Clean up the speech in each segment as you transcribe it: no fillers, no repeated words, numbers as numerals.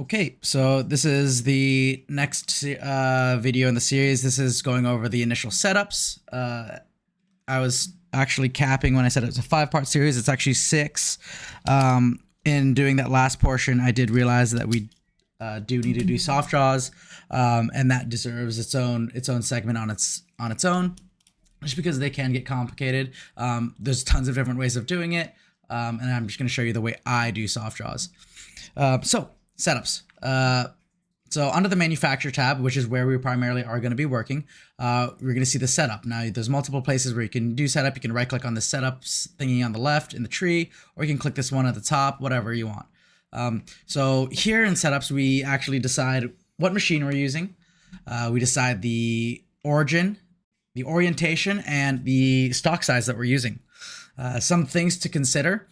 Okay, so this is the next video in the series. This is going over the initial setups. I was actually capping when I said it was a 5-part series. It's actually 6. In doing that last portion, I did realize that we do need to do soft draws, and that deserves its own segment on its own, just because they can get complicated. There's tons of different ways of doing it, and I'm just going to show you the way I do soft draws. So setups. So under the manufacturer tab, which is where we primarily are going to be working, we're going to see the setup. Now there's multiple places where you can do setup. You can right click on the setups thingy on the left in the tree, or you can click this one at the top, whatever you want. So here in setups, we actually decide what machine we're using. We decide the origin, the orientation, and the stock size that we're using. Some things to consider.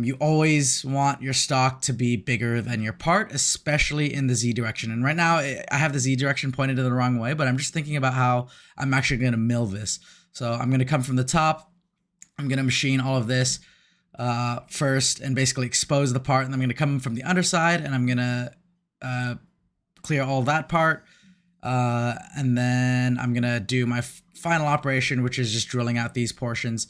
You always want your stock to be bigger than your part, especially in the Z direction. And right now I have the Z direction pointed in the wrong way, but I'm just thinking about how I'm actually going to mill this. So I'm going to come from the top. I'm going to machine all of this first and basically expose the part. And I'm going to come from the underside and I'm going to clear all that part. And then I'm going to do my final operation, which is just drilling out these portions.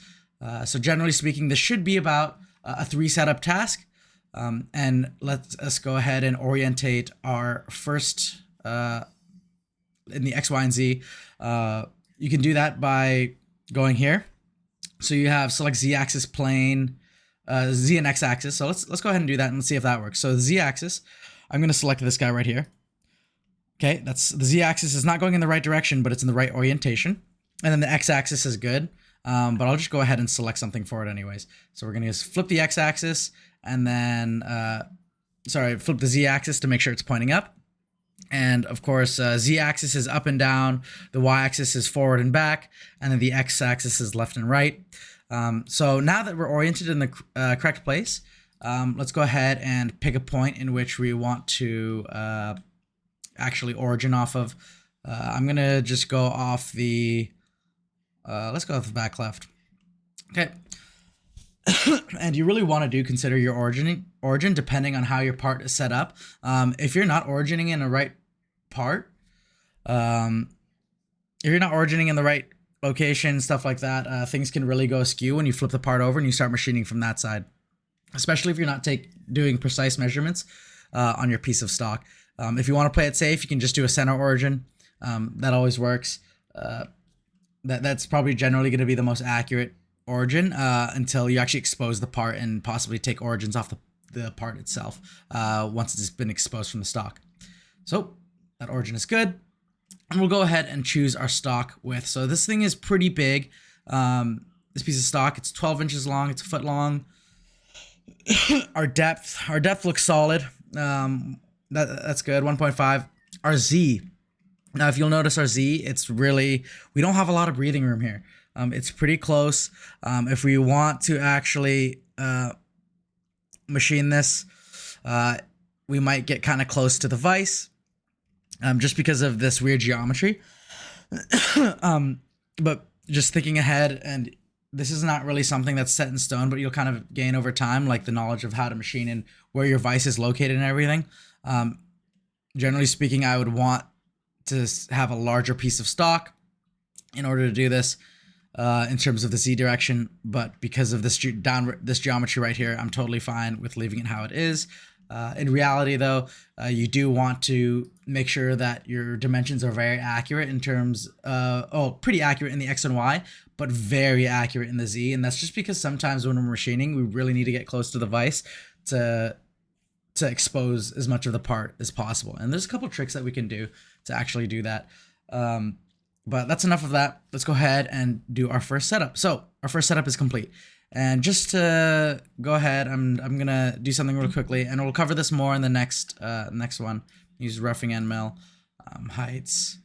So generally speaking, this should be about a 3 setup task. And let's go ahead and orientate our first in the X, Y, and Z. You can do that by going here. So you have select Z axis plane, Z and X axis. So let's go ahead and do that and let's see if that works. So the Z axis, I'm going to select this guy right here. Okay, that's the Z axis is not going in the right direction, but it's in the right orientation. And then the X axis is good. But I'll just go ahead and select something for it anyways. So we're going to just flip the X axis and then, flip the Z axis to make sure it's pointing up. And of course, Z axis is up and down. The Y axis is forward and back. And then the X axis is left and right. So now that we're oriented in the correct place, let's go ahead and pick a point in which we want to actually origin off of. I'm going to just go off the... let's go with the back left. Okay. And you really want to consider your origin depending on how your part is set up. If you're not origining in the right part, if you're not origining in the right location, stuff like that, things can really go askew when you flip the part over and you start machining from that side, especially if you're not doing precise measurements on your piece of stock. If you want to play it safe, you can just do a center origin. That always works. That's probably generally going to be the most accurate origin until you actually expose the part and possibly take origins off the part itself once it's been exposed from the stock. So that origin is good. And we'll go ahead and choose our stock width. So this thing is pretty big. This piece of stock, it's 12 inches long. It's a foot long. Our depth looks solid. That's good, 1.5. Our Z. Now, if you'll notice our Z, it's really, we don't have a lot of breathing room here. It's pretty close. If we want to actually machine this, we might get kind of close to the vise just because of this weird geometry. But just thinking ahead, and this is not really something that's set in stone, but you'll kind of gain over time, like the knowledge of how to machine and where your vise is located and everything. Generally speaking, I would want to have a larger piece of stock in order to do this in terms of the Z direction, but because of this geometry right here, I'm totally fine with leaving it how it is. In reality though, you do want to make sure that your dimensions are very accurate in terms pretty accurate in the X and Y, but very accurate in the Z. And that's just because sometimes when we're machining, we really need to get close to the vise to expose as much of the part as possible. And there's a couple tricks that we can do to actually do that. But that's enough of that. Let's go ahead and do our first setup. So our first setup is complete. And just to go ahead, I'm going to do something real quickly, and we'll cover this more in the next one. Use roughing end mill, heights.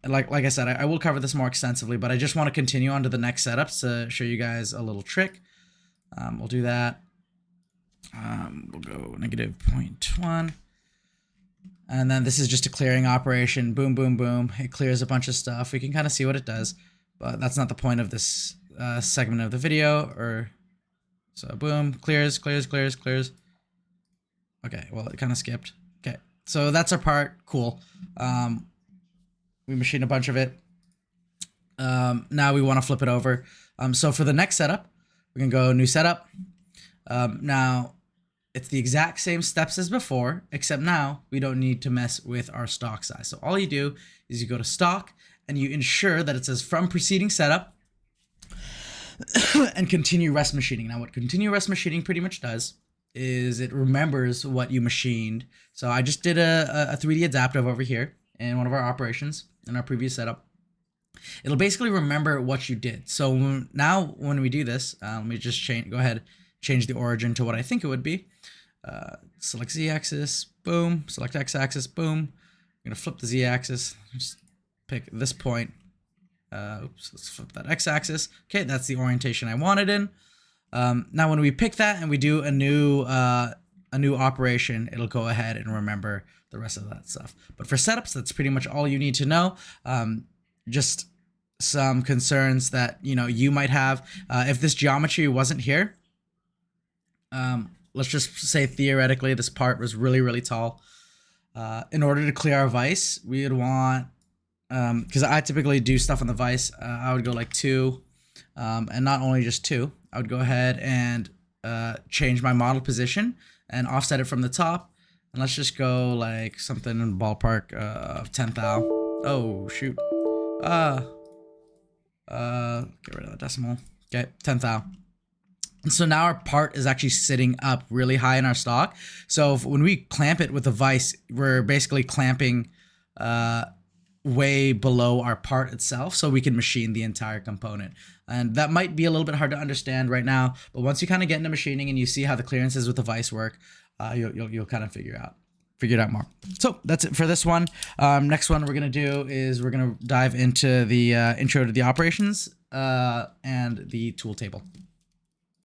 Like I said, I will cover this more extensively, but I just want to continue on to the next setups to show you guys a little trick. We'll do that. We'll go -0.1. And then this is just a clearing operation. Boom, boom, boom. It clears a bunch of stuff. We can kind of see what it does, but that's not the point of this segment of the video. So boom, clears. Okay, well, it kind of skipped. Okay, so that's our part. Cool. We machined a bunch of it. Now we want to flip it over. So for the next setup, we can go new setup. Now it's the exact same steps as before, except now we don't need to mess with our stock size. So all you do is you go to stock and you ensure that it says from preceding setup and continue rest machining. Now what continue rest machining pretty much does is it remembers what you machined. So I just did a 3D adaptive over here in one of our operations in our previous setup. It'll basically remember what you did. So now when we do this, let me just go ahead, change the origin to what I think it would be. Select Z-axis, boom. Select X-axis, boom. I'm going to flip the Z-axis. Just pick this point. Oops, let's flip that X-axis. Okay, that's the orientation I wanted in. Now when we pick that and we do a new operation, it'll go ahead and remember the rest of that stuff. But for setups, that's pretty much all you need to know. Just some concerns that you might have if this geometry wasn't here. Let's just say theoretically this part was really tall. In order to clear our vise, we would want, because I typically do stuff on the vise, I would go like 2, and not only just 2, I would go ahead and change my model position and offset it from the top, and let's just go like something in the ballpark of 10 thou. Oh shoot. Get rid of the decimal. Okay, 10 thou. And so now our part is actually sitting up really high in our stock. So when we clamp it with a vise, we're basically clamping way below our part itself, so we can machine the entire component. And that might be a little bit hard to understand right now, but once you kind of get into machining and you see how the clearances with the vise work, you'll kind of figure it out more. So that's it for this one. Next one we're gonna do is we're gonna dive into the intro to the operations and the tool table.